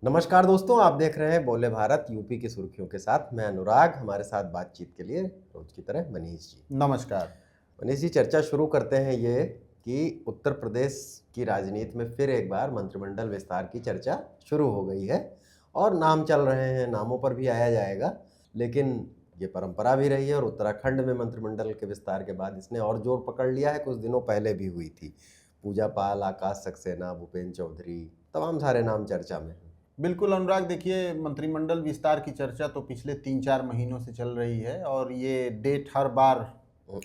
नमस्कार दोस्तों, आप देख रहे हैं बोले भारत यूपी की सुर्खियों के साथ। मैं अनुराग, हमारे साथ बातचीत के लिए रोज की तरह मनीष जी। नमस्कार। मनीष जी, चर्चा शुरू करते हैं ये कि उत्तर प्रदेश की राजनीति में फिर एक बार मंत्रिमंडल विस्तार की चर्चा शुरू हो गई है और नाम चल रहे हैं, नामों पर भी आया जाएगा। लेकिन ये परंपरा भी रही है और उत्तराखंड में मंत्रिमंडल के विस्तार के बाद इसने और जोर पकड़ लिया है। कुछ दिनों पहले भी हुई थी। पूजा पाल, आकाश सक्सेना, भूपेंद्र चौधरी, तमाम सारे नाम चर्चा में हैं। बिल्कुल अनुराग, देखिए मंत्रिमंडल विस्तार की चर्चा तो पिछले 3-4 महीनों से चल रही है और ये डेट हर बार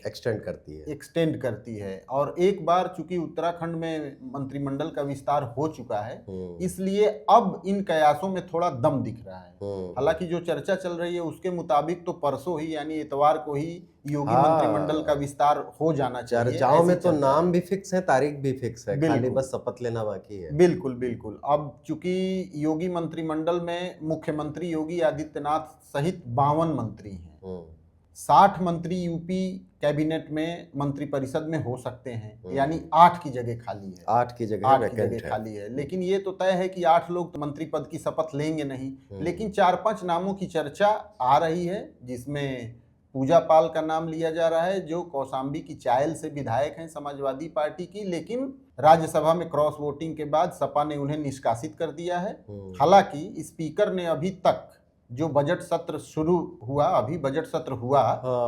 एक्सटेंड करती है। एक्सटेंड करती है। और एक बार चूंकि उत्तराखंड में मंत्रिमंडल का विस्तार हो चुका है, इसलिए अब इन कयासों में थोड़ा दम दिख रहा है। हालांकि जो चर्चा चल रही है उसके मुताबिक तो परसों ही यानी इतवार को ही योगी मंत्रिमंडल का विस्तार हो जाना चाहिए। चर्चाओं में तो नाम भी फिक्स है, तारीख भी फिक्स है, खाली बस शपथ लेना बाकी है। बिल्कुल बिल्कुल। अब चूंकि योगी मंत्रिमंडल में मुख्यमंत्री योगी आदित्यनाथ सहित 52 मंत्री हैं, 60 मंत्री यूपी कैबिनेट में मंत्रिपरिषद में हो सकते हैं, यानी 8 की जगह खाली है। 8 की जगह खाली है। लेकिन ये तो तय है कि 8 लोग मंत्री पद की शपथ लेंगे नहीं। लेकिन 4-5 नामों की चर्चा आ रही है, जिसमें पूजा पाल का नाम लिया जा रहा है, जो कौशाम्बी की चायल से विधायक हैं समाजवादी पार्टी की, लेकिन राज्यसभा में क्रॉस वोटिंग के बाद सपा ने उन्हें निष्कासित कर दिया है। हालांकि स्पीकर ने अभी तक जो बजट सत्र शुरू हुआ, अभी बजट सत्र हुआ,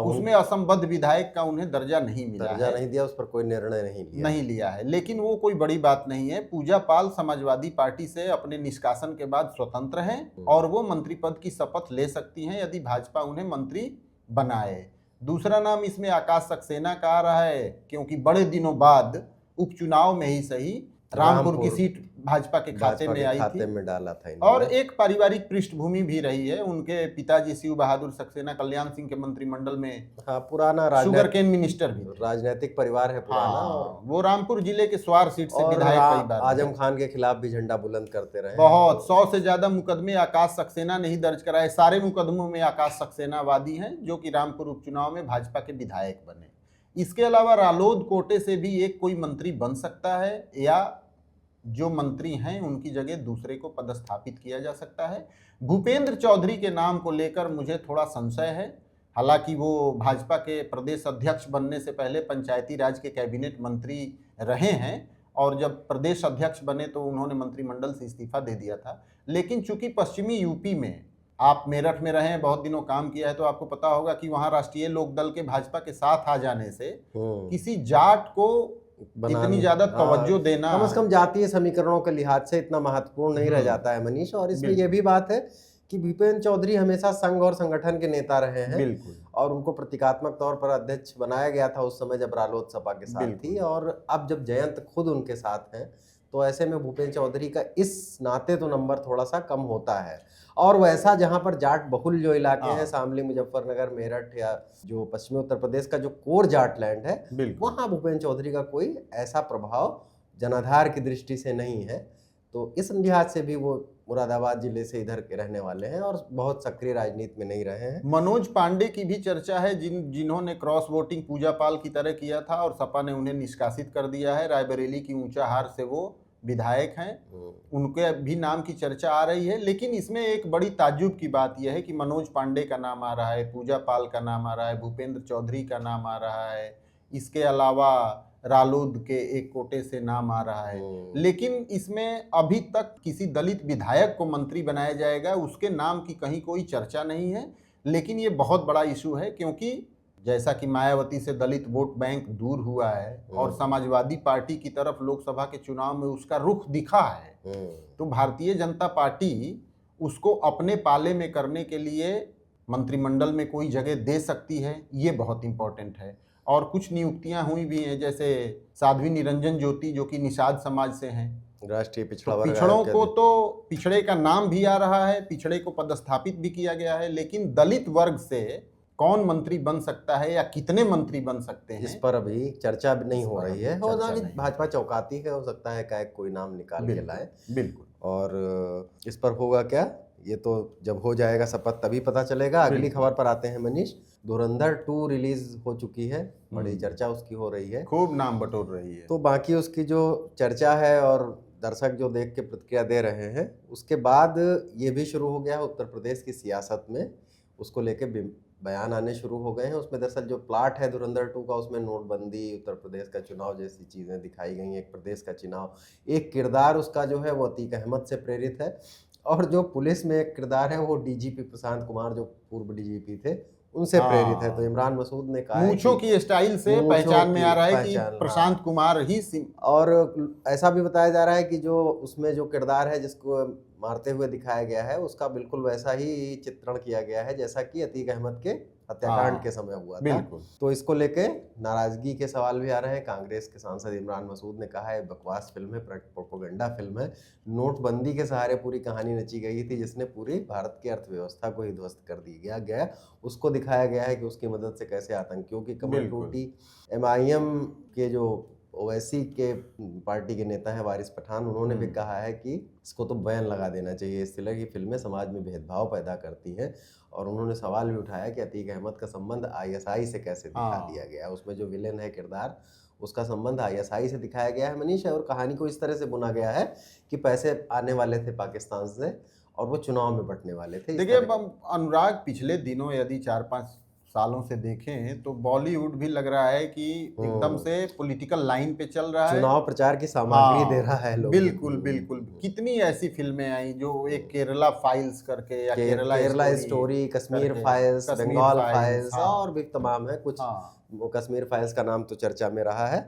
उसमें असंबद्ध विधायक का उन्हें दर्जा नहीं मिला, दर्जा नहीं दिया, उस पर कोई निर्णय नहीं लिया है। लेकिन वो कोई बड़ी बात नहीं है। पूजा पाल समाजवादी पार्टी से अपने निष्कासन के बाद स्वतंत्र हैं और वो मंत्री पद की शपथ ले सकती हैं यदि भाजपा उन्हें मंत्री बनाए। दूसरा नाम इसमें आकाश सक्सेना का आ रहा है, क्योंकि बड़े दिनों बाद उपचुनाव में ही सही रामपुर की सीट भाजपा के खाते में आई थी, में डाला था और एक पारिवारिक पृष्ठभूमि भी रही है। उनके पिताजी शिव बहादुर सक्सेना कल्याण सिंह के मंत्रिमंडल में पुराना शुगर केन मिनिस्टर भी, राजनीतिक परिवार है पुराना। वो रामपुर जिले के स्वार सीट से विधायक कई बार, आजम खान के खिलाफ भी झंडा बुलंद करते रहे। बहुत 100 से ज्यादा मुकदमे आकाश सक्सेना ने ही दर्ज कराए। सारे मुकदमों में आकाश सक्सेना वादी हैं, जो कि रामपुर उपचुनाव में भाजपा के विधायक बने। इसके अलावा रालोद कोटे से भी एक कोई मंत्री बन सकता है, या जो मंत्री हैं उनकी जगह दूसरे को पदस्थापित किया जा सकता है। भूपेंद्र चौधरी के नाम को लेकर मुझे थोड़ा संशय है। हालांकि वो भाजपा के प्रदेश अध्यक्ष बनने से पहले पंचायती राज के कैबिनेट मंत्री रहे हैं, और जब प्रदेश अध्यक्ष बने तो उन्होंने मंत्रिमंडल से इस्तीफा दे दिया था। लेकिन चूंकि पश्चिमी यूपी में आप मेरठ में रहे हैं, बहुत दिनों काम किया है, तो आपको पता होगा कि वहां राष्ट्रीय लोकदल के भाजपा के साथ आ जाने से किसी जाट को इतनी ज्यादा तवज्जो देना, कम से कम जातीय समीकरणों के लिहाज से इतना महत्वपूर्ण नहीं रह जाता है मनीष। और इसमें यह भी बात है कि भूपेंद्र चौधरी हमेशा संघ और संगठन के नेता रहे हैं। बिल्कुल। और उनको प्रतीकात्मक तौर पर अध्यक्ष बनाया गया था उस समय जब रालोद सपा के साथ थी, और अब जब जयंत खुद उनके साथ हैं, तो ऐसे में भूपेंद्र चौधरी का इस नाते तो नंबर थोड़ा सा कम होता है। और वैसा जहां पर जाट बहुल जो इलाके हैं, शामली, मुजफ्फरनगर, मेरठ, या जो पश्चिमी उत्तर प्रदेश का जो कोर जाट लैंड है, वहां भूपेंद्र चौधरी का कोई ऐसा प्रभाव जनाधार की दृष्टि से नहीं है। तो इस लिहाज से भी वो मुरादाबाद जिले से इधर के रहने वाले हैं और बहुत सक्रिय राजनीति में नहीं रहे हैं। मनोज पांडे की भी चर्चा है, जिन्होंने क्रॉस वोटिंग पूजा पाल की तरह किया था और सपा ने उन्हें निष्कासित कर दिया है। रायबरेली की ऊंचाहार से वो विधायक हैं, उनके भी नाम की चर्चा आ रही है। लेकिन इसमें एक बड़ी ताज्जुब की बात यह है कि मनोज पांडे का नाम आ रहा है, पूजा पाल का नाम आ रहा है, भूपेंद्र चौधरी का नाम आ रहा है, इसके अलावा रालोद के एक कोटे से नाम आ रहा है। लेकिन इसमें अभी तक किसी दलित विधायक को मंत्री बनाया जाएगा उसके नाम की कहीं कोई चर्चा नहीं है। लेकिन ये बहुत बड़ा इशू है, क्योंकि जैसा कि मायावती से दलित वोट बैंक दूर हुआ है और समाजवादी पार्टी की तरफ लोकसभा के चुनाव में उसका रुख दिखा है, तो भारतीय जनता पार्टी उसको अपने पाले में करने के लिए मंत्रिमंडल में कोई जगह दे सकती है। ये बहुत इंपॉर्टेंट है। और कुछ नियुक्तियां हुई भी हैं, जैसे साध्वी निरंजन ज्योति जो कि निषाद समाज से हैं, राष्ट्रीय पिछड़ा वर्ग, पिछड़ों को तो पिछड़े का नाम भी आ रहा है, पिछड़े को पदस्थापित भी किया गया है। लेकिन दलित वर्ग से कौन मंत्री बन सकता है या कितने मंत्री बन सकते हैं, इस पर अभी चर्चा भी नहीं हो रही है। हो भाजपा चौकाती है, हो सकता है का कोई नाम निकाल के लाए। बिल्कुल। और इस पर होगा क्या, ये तो जब हो जाएगा शपथ तभी पता चलेगा। अगली खबर पर आते हैं मनीष। धुरंधर 2 रिलीज हो चुकी है, बड़ी चर्चा उसकी हो रही है, खूब नाम बटोर रही है। तो बाकी उसकी जो चर्चा है और दर्शक जो देख के प्रतिक्रिया दे रहे हैं, उसके बाद ये भी शुरू हो गया है उत्तर प्रदेश की सियासत में, उसको लेके बयान आने शुरू हो गए हैं। उसमें दरअसल जो प्लाट है धुरंधर 2 का, उसमें नोटबंदी, उत्तर प्रदेश का चुनाव जैसी चीज़ें दिखाई गई हैं, एक प्रदेश का चुनाव। एक किरदार उसका जो है वो अतीक अहमद से प्रेरित है, और जो पुलिस में एक किरदार है वो डीजीपी प्रशांत कुमार जो पूर्व डीजीपी थे उनसे प्रेरित है। तो इमरान मसूद ने कहा मूंछों की स्टाइल से पहचान में आ रहा है कि प्रशांत कुमार ही और ऐसा भी बताया जा रहा है कि जो उसमें जो किरदार है जिसको मारते हुए दिखाया गया है उसका बिल्कुल वैसा ही चित्रण किया गया है जैसा कि अतीक अहमद के हत्याकांड के समय हुआ था। तो इसको लेके नाराजगी के सवाल भी आ रहे हैं। कांग्रेस के सांसद इमरान मसूद ने कहा है बकवास फिल्म है, प्रोपेगेंडा फिल्म है, नोटबंदी के सहारे पूरी कहानी रची गई थी जिसने पूरी भारत की अर्थव्यवस्था को ही ध्वस्त कर दिया गया। उसको दिखाया गया है कि उसकी मदद से कैसे आतंकियों की कमर टूटी। MIM के जो ओवैसी के पार्टी के नेता हैं वारिस पठान, उन्होंने भी कहा है कि इसको तो बैन लगा देना चाहिए, इस तरह की फिल्में समाज में भेदभाव पैदा करती हैं। और उन्होंने सवाल भी उठाया कि अतीक अहमद का संबंध ISI से कैसे दिखा दिया गया। उसमें जो विलेन है किरदार, उसका संबंध ISI से दिखाया गया है मनीष, और कहानी को इस तरह से बुना गया है कि पैसे आने वाले थे पाकिस्तान से और वो चुनाव में बटने वाले थे। देखिए अनुराग, पिछले दिनों यदि 4-5 सालों से देखें तो बॉलीवुड भी लग रहा है कि एकदम से पॉलिटिकल लाइन पे चल रहा है, चुनाव प्रचार की सामग्री दे रहा है लोग। बिल्कुल बिल्कुल। कितनी ऐसी फिल्में आई जो एक केरला फाइल्स करके या Kerala story, Kashmir files, Bengal files, और भी तमाम है कुछ। वो कश्मीर फाइल्स का नाम तो चर्चा में रहा है,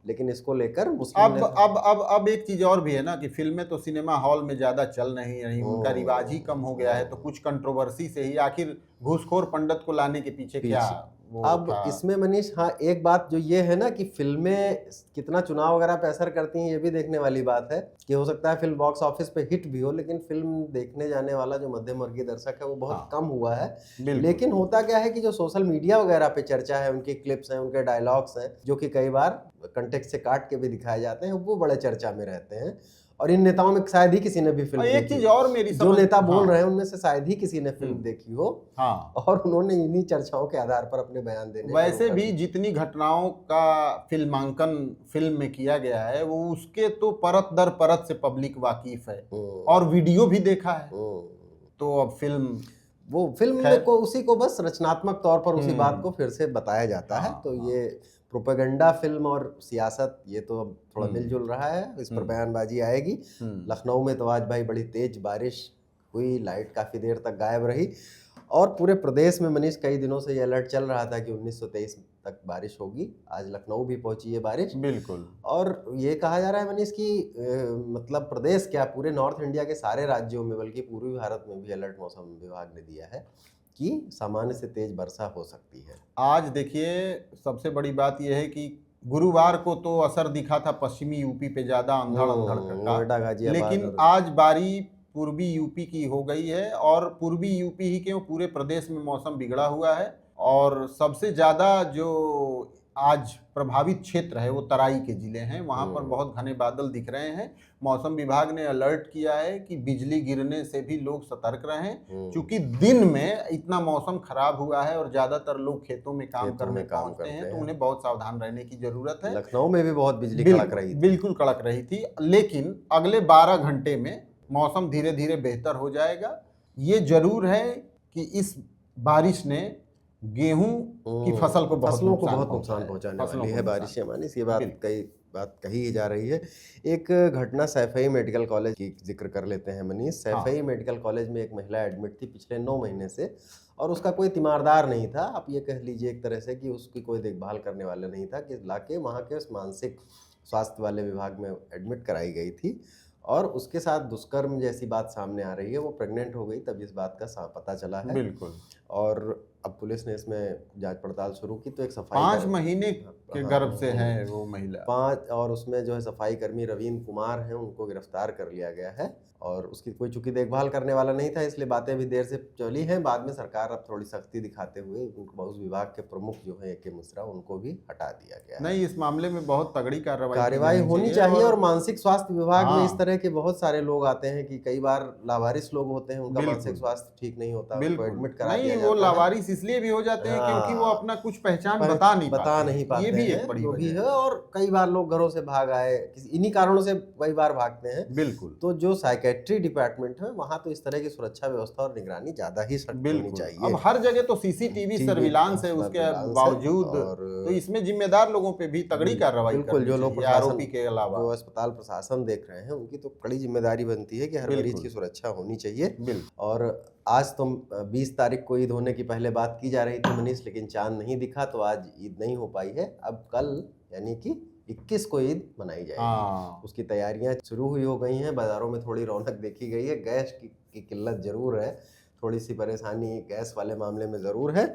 लेकिन इसको लेकर अब एक चीज और भी है ना कि फिल्में तो सिनेमा हॉल में ज्यादा चल नहीं रही, उनका रिवाज ही कम हो गया है। तो कुछ कंट्रोवर्सी से ही आखिर घूसखोर पंडित को लाने के पीछे क्या अब इसमें मनीष, हाँ एक बात जो ये है ना कि फिल्में कितना चुनाव वगैरह पे असर करती हैं, ये भी देखने वाली बात है कि हो सकता है फिल्म बॉक्स ऑफिस पे हिट भी हो, लेकिन फिल्म देखने जाने वाला जो मध्यम वर्गीय दर्शक है वो बहुत कम हुआ है। लेकिन होता क्या है कि जो सोशल मीडिया वगैरह पे चर्चा है, उनकी क्लिप्स हैं, उनके डायलॉग्स हैं, जो कि कई बार कंटेक्स्ट से काट के भी दिखाए जाते हैं, वो बड़े चर्चा में रहते हैं। और इन नेताओं में शायद ही किसी ने भी फिल्म एक चीज और मेरी जो नेता बोल रहे हैं उनमें से शायद ही किसी ने फिल्म देखी हो, और उन्होंने इन्हीं चर्चाओं के आधार पर अपने बयान देने। वैसे भी जितनी घटनाओं का फिल्मांकन फिल्म में किया गया है वो उसके तो परत दर परत से पब्लिक वाकिफ है और वीडियो भी देखा है। तो अब फिल्म में को उसी को बस रचनात्मक तौर पर उसी बात को फिर से बताया जाता है। तो ये प्रोपेगेंडा फिल्म और सियासत, ये तो अब थोड़ा मिलजुल रहा है, इस पर बयानबाजी आएगी। लखनऊ में तो आज भाई बड़ी तेज बारिश हुई, लाइट काफ़ी देर तक गायब रही, और पूरे प्रदेश में मनीष कई दिनों से ये अलर्ट चल रहा था कि 1923 तक बारिश होगी। आज लखनऊ भी पहुंची है बारिश, बिल्कुल। और ये कहा जा रहा है मनीष कि मतलब प्रदेश क्या, पूरे नॉर्थ इंडिया के सारे राज्यों में, बल्कि पूर्वी भारत में भी अलर्ट मौसम विभाग ने दिया है कि सामान्य से तेज वर्षा हो सकती है। आज देखिए सबसे बड़ी बात यह है कि गुरुवार को तो असर दिखा था पश्चिमी यूपी पे ज्यादा अंधड़ का, लेकिन आज बारी पूर्वी यूपी की हो गई है, और पूर्वी यूपी ही क्यों पूरे प्रदेश में मौसम बिगड़ा हुआ है। और सबसे ज्यादा जो आज प्रभावित क्षेत्र है वो तराई के जिले हैं, वहां पर बहुत घने बादल दिख रहे हैं। मौसम विभाग ने अलर्ट किया है कि बिजली गिरने से भी लोग सतर्क रहें, क्योंकि दिन में इतना मौसम खराब हुआ है और ज्यादातर लोग खेतों में काम करने पहुंचते हैं, तो उन्हें बहुत सावधान रहने की जरूरत है। लखनऊ में भी बहुत बिजली कड़क रही थी, बिल्कुल कड़क रही थी, लेकिन अगले 12 घंटे में मौसम धीरे धीरे बेहतर हो जाएगा। ये जरूर है कि इस बारिश ने गेहूं की फसलों को बहुत नुकसान पहुंचाने वाली है बारिशें मानिस, ये बात कही जा रही है। एक घटना सैफई मेडिकल कॉलेज की जिक्र कर लेते हैं मनीष। सैफई मेडिकल कॉलेज में एक महिला एडमिट थी पिछले 9 महीने से, और उसका कोई तीमारदार नहीं था। आप ये कह लीजिए एक तरह से कि उसकी कोई देखभाल करने वाला नहीं था, कि लाके वहाँ के मानसिक स्वास्थ्य वाले विभाग में एडमिट कराई गई थी, और उसके साथ दुष्कर्म जैसी बात सामने आ रही है। वो प्रेग्नेंट हो गई तब इस बात का पता चला है, बिल्कुल। और अब पुलिस ने इसमें जांच पड़ताल शुरू की। तो एक सफाई 5 महीने के गर्भ से है वो महिला, 5, और उसमें जो है सफाई कर्मी रवींद्र कुमार हैं, उनको गिरफ्तार कर लिया गया है। और उसकी कोई चूंकि देखभाल करने वाला नहीं था, इसलिए बातें भी देर से चली हैं। बाद में सरकार अब थोड़ी सख्ती दिखाते हुए उस विभाग के प्रमुख जो है AK मिश्रा, उनको भी हटा दिया गया। नहीं, इस मामले में बहुत तगड़ी कार्रवाई होनी चाहिए। और मानसिक स्वास्थ्य विभाग में इस तरह के बहुत सारे लोग आते हैं कि कई बार लावारिस लोग होते हैं, उनका मानसिक स्वास्थ्य ठीक नहीं होता, उनको एडमिट करा दिया वो जाता है। लावारिस इसलिए भी हो जाते हैं क्योंकि वो हाँ। अपना कुछ पहचान बता नहीं पाते ये भी हैं, एक बड़ी जो भी वजह है। और कई बार लोग घरों से भाग आए, इन्हीं कारणों से कई बार भागते हैं। बिल्कुल तो जो साइकेट्री डिपार्टमेंट है वहाँ तो इस तरह की सुरक्षा व्यवस्था और निगरानी ज्यादा ही सख्त होनी बिल्कुल। चाहिए। अब हर जगह तो सीसीटीवी सर्विलांस है, उसके सर्विलांस है बावजूद और तो इसमें जिम्मेदार लोगों पे भी तगड़ी कार्रवाई बिल्कुल, करनी जो लोग चाहिए प्रशासन, आरोपी के अलावा। जो अस्पताल प्रशासन देख रहे हैं, उनकी तो कड़ी जिम्मेदारी बनती है कि हर मरीज बिल्कुल की सुरक्षा होनी चाहिए। बिल्कुल और आज तो 20 तारीख को ईद होने की पहले बात की जा रही थी मनीष, लेकिन चांद नहीं दिखा तो आज ईद नहीं हो पाई है। अब कल यानी कि 21 को ईद मनाई जाएगी। हाँ उसकी तैयारियां शुरू हुई हो गई हैं, बाजारों में थोड़ी रौनक देखी गई है। गैस की किल्लत जरूर है, थोड़ी सी परेशानी गैस वाले मामले में जरूर है,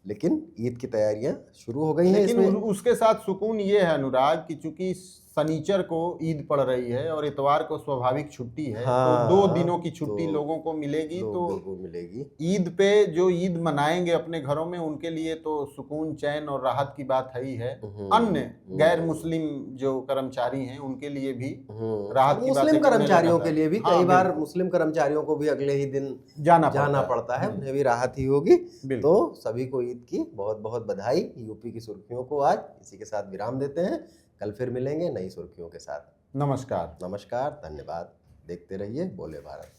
लेकिन ईद की तैयारियां शुरू हो गई हैं। लेकिन इसमें उसके साथ सुकून ये है अनुराग कि चूंकि शनिचर को ईद पड़ रही है और इतवार को स्वाभाविक छुट्टी है, तो 2 दिनों की छुट्टी तो लोगों को मिलेगी। तो लोगों को मिलेगी। ईद पे जो ईद मनाएंगे अपने घरों में, उनके लिए तो सुकून चैन और राहत की बात है ही है। अन्य गैर मुस्लिम जो कर्मचारी हैं उनके लिए भी राहत की बात है मुस्लिम कि उन्हें कर्मचारियों के लगातार- लिए भी हाँ, कई बार बिल्कुल। मुस्लिम कर्मचारियों को भी अगले ही दिन जाना पड़ता है, उन्हें भी राहत ही होगी। बिल्कुल। तो सभी को ईद की बहुत बहुत बधाई। यूपी की सुर्खियों को आज इसी के साथ विराम देते हैं। कल फिर मिलेंगे नई सुर्खियों के साथ। नमस्कार। नमस्कार, धन्यवाद। देखते रहिए बोले भारत।